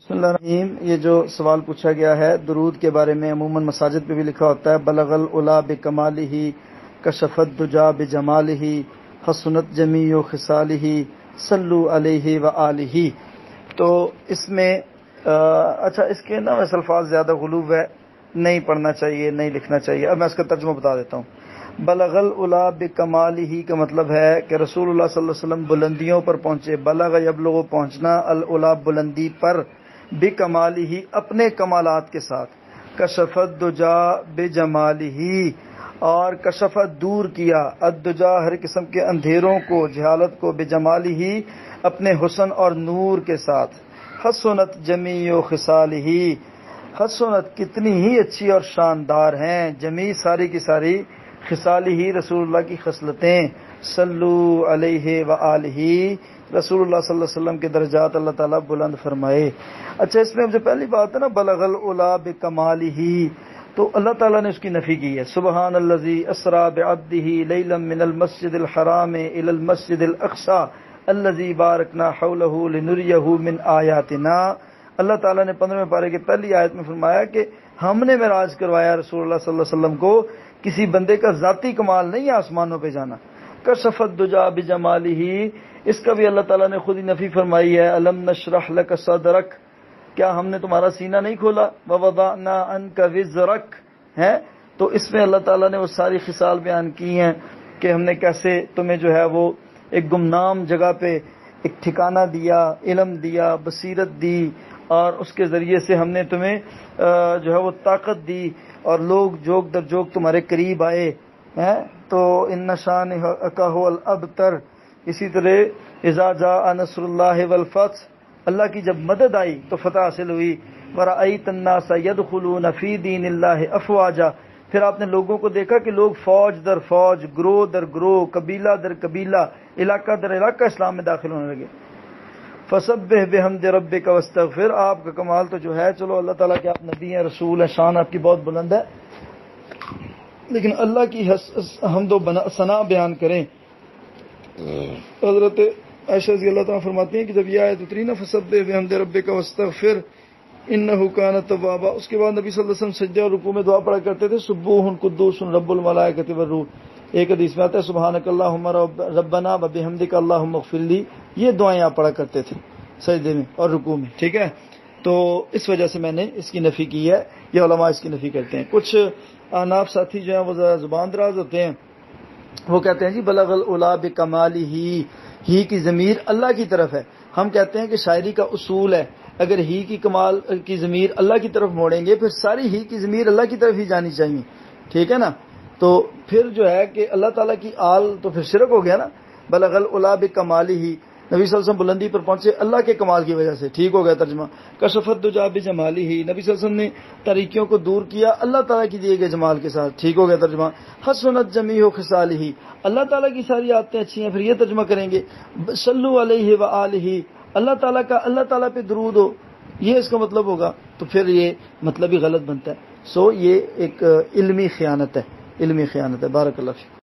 بسم اللہ الرحمن الرحیم۔ یہ جو سوال پوچھا گیا ہے درود کے بارے میں، عموماً مساجد پہ بھی لکھا ہوتا ہے بلغ العلا بکمالہ کشف الدجا بجمالہ حسنت جمیع خصالہ صلو علیہ وآلہ۔ تو اس میں اچھا اس کے نا ویسے الفاظ زیادہ غلوب ہے، نہیں پڑھنا چاہیے، نہیں لکھنا چاہیے۔ اب میں اس کا ترجمہ بتا دیتا ہوں۔ بلغ العلا بکمالہ کا مطلب ہے کہ رسول اللہ صلی اللہ علیہ وسلم بلندیوں پر پہنچے۔ بلغ یبلغ پہنچنا، العلا بلندی پر، بکمالہ اپنے کمالات کے ساتھ، کشف الدجا بجمالہ اور کشفت دور کیا، الدجا ہر قسم کے اندھیروں کو، جہالت کو، بجمالہ اپنے حسن اور نور کے ساتھ، حسنت جمیع خصالہ حسنت کتنی ہی اچھی اور شاندار ہیں، جمیع ساری کی ساری، خصالہ رسول اللہ کی خصلتیں، صلو علیہ وآلہ رسول اللہ صلی اللہ علیہ وسلم کے درجات اللہ تعالیٰ بلند فرمائے۔ اچھا اس میں جو پہلی بات ہے نا بلغ العلا بکمالہ، تو اللہ تعالیٰ نے اس کی نفی کی ہے۔ سبحان الذی اسریٰ بعبدہ لیلا من المسجد الحرام الی المسجد الاقصی الذی بارکنا حولہ لنریہ من آیاتنا۔ اللہ تعالیٰ نے 15ویں پارے کی پہلی آیت میں فرمایا کہ ہم نے معراج کروایا رسول اللہ صلی اللہ علیہ وسلم کو، کسی بندے کا ذاتی کمال نہیں ہے آسمانوں پہ جانا۔ کشف الدجا بجمالہ، اس کا بھی اللہ تعالیٰ نے خود ہی نفی فرمائی ہے۔ الم نشرح لک صدرک، کیا ہم نے تمہارا سینہ نہیں کھولا؟ ووضعنا عنک وزرک، ہے تو اس میں اللہ تعالیٰ نے وہ ساری خصال بیان کی ہیں کہ ہم نے کیسے تمہیں جو ہے وہ ایک گمنام جگہ پہ ایک ٹھکانہ دیا، علم دیا، بصیرت دی، اور اس کے ذریعے سے ہم نے تمہیں جو ہے وہ طاقت دی، اور لوگ جوگ در جوگ تمہارے قریب آئے ہیں۔ تو ان شانک هو الابتر، اسی طرح اذا جاء نصر اللہ والفتح، اللہ کی جب مدد آئی تو فتح حاصل ہوئی۔ ورأیت الناس يدخلون فی دین اللہ افواجا، پھر آپ نے لوگوں کو دیکھا کہ لوگ فوج در فوج، گروہ در گروہ، قبیلہ در قبیلہ، علاقہ در علاقہ اسلام میں داخل ہونے لگے۔ فسبح بحمد ربک واستغفر، آپ کا کمال تو جو ہے، چلو اللہ تعالیٰ کے آپ نبی ہیں، رسول ہیں، شان آپ کی بہت بلند ہے، لیکن اللہ کی حمد و ثنا بیان کریں۔ حضرت عائشہ رضی اللہ تعالیٰ فرماتی ہیں کہ جب یہ آیت اتری نا فسبح بحمد ربک واستغفر انہ کان توابا، اس کے بعد نبی صلی اللہ علیہ وسلم سجدے اور رکوع میں دعا پڑھا کرتے تھے، سبوح قدوس رب الملائکۃ والروح۔ ایک حدیث میں آتا ہے سبحانک اللہم ربنا وبحمدک اللہم اغفر لی، یہ دعائیں آپ پڑھا کرتے تھے سجدے میں اور رکوع میں، ٹھیک ہے۔ تو اس وجہ سے میں نے اس کی نفی کی ہے، یہ علماء اس کی نفی کرتے ہیں۔ کچھ احناف ساتھی جو ہیں وہ ذرا زبان دراز ہوتے ہیں، وہ کہتے ہیں جی بلغ العلا بکمالہ، ہی کی ضمیر اللہ کی طرف ہے۔ ہم کہتے ہیں کہ شاعری کا اصول ہے، اگر ہی کی کمال کی ضمیر اللہ کی طرف موڑیں گے پھر ساری ہی کی ضمیر اللہ کی طرف ہی جانی چاہیے، ٹھیک ہے نا۔ تو پھر جو ہے کہ اللہ تعالیٰ کی آل تو پھر شرک ہو گیا نا۔ بلغ العلا بکمالہ، نبی صلی اللہ علیہ وسلم بلندی پر پہنچے اللہ کے کمال کی وجہ سے، ٹھیک ہو گیا ترجمہ۔ کشف الدجا بجمالہ، نبی صلی اللہ علیہ وسلم نے تاریکیوں کو دور کیا اللہ تعالیٰ کی دیے گئے جمال کے ساتھ، ٹھیک ہو گیا ترجمہ۔ حسنت جمیع خصالہ، اللہ تعالیٰ کی ساری عادتیں اچھی ہیں، پھر یہ ترجمہ کریں گے صلو علیہ وآلہ، اللہ تعالیٰ کا اللہ تعالیٰ پہ درود ہو، یہ اس کا مطلب ہوگا، تو پھر یہ مطلب ہی غلط بنتا ہے۔ سو یہ ایک علمی خیانت ہے، علمی خیانت ہے۔ بارک اللہ فیکم۔